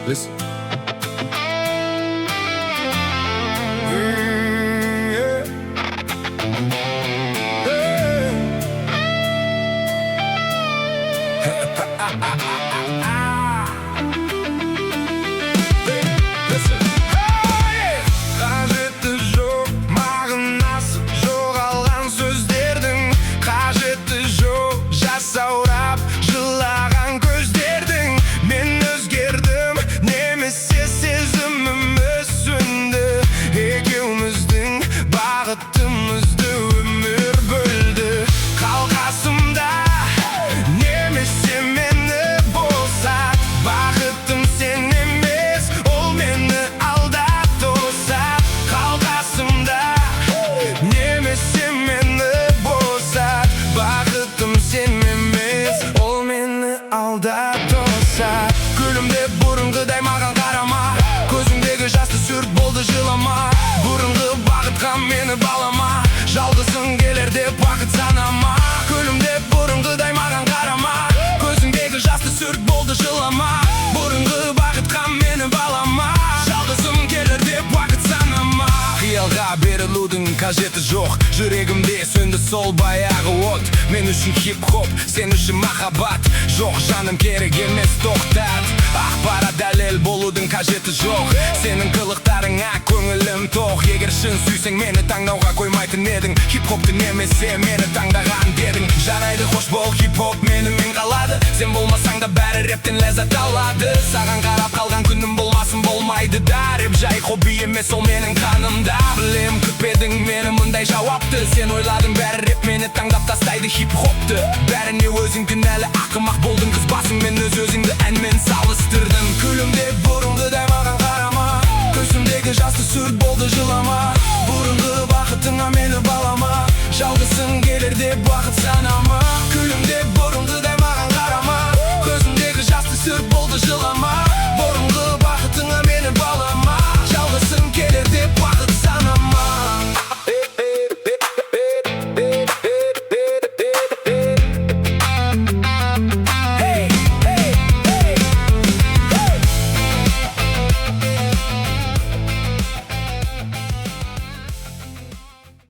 Listen. Қажеті жоқ, мағынасы жоғалған сөздердің, қажеті жоқ, жасаурап жылаған көздердің. Мен өзгердім, немесе сезіміміз сөнді, екеуміздің бағытымызды өмір бөлді. Қалқасымда немесе мені босат, бақытым сен емес, ол мені алдап тосат. Қалқасымда немесе мені босат, бақытым сен емес, ол мені алдап тосат. Күлімдеп бұрынғыдай маған қарама, көзіңдегі жасты сүрт, болды жылама. Бұрынғы бақытқа мені балама, жалғызың келер деп уақыт санама. Күлімдеп бұрынғыдай маған қарама, көзіңдегі жасты сүрт, болды жылама. Бұрынғы бақытқа мені балама, жалғызым келер деп уақыт санама. Қиялға берілудің қажеті жоқ, жүрегімде сөнді сол баяғы от. Мен үшін хип-хоп, сен үшін махаббат. Жоқ, жаным керек емес, тоқтат. Ақпарат дәлел болудың қажеті жоқ, сенің қылықтарыңа көңілім тоқ. Егер шын сүйсең мені таңдауға қоймайтын едің, хип-хопты немесе мені таңдаған дедің. Жарайды, қош бол, хип-хоп менімен қалады, сен болмасаң да бәрі рептен ләззат алады. Саған қарап қалған күнім болмасын, болмайды да. Рэп жай хобби емес, ол менің қанымда. Білем, күтпедің мені мұндай жауапты, сен ойладың бәрі реп мені таңдап тастайды хип-хопты. Бәріне өзің кінәлі, ақымақ болдың, қыз басыңмен өз-өзіңді әнмен салыстырдың. Күлімдеп бұрынғыдай маған қарама, көзімдегі жасты сүрт, болды жылама. Бұрынғы бақытыңа мені балама, жалғызың келер деп уақыт санама. Күлімдеп бұрынғыдай маған қарама, көзімдегі жасты сүрт, болды жылама. Бұрынғы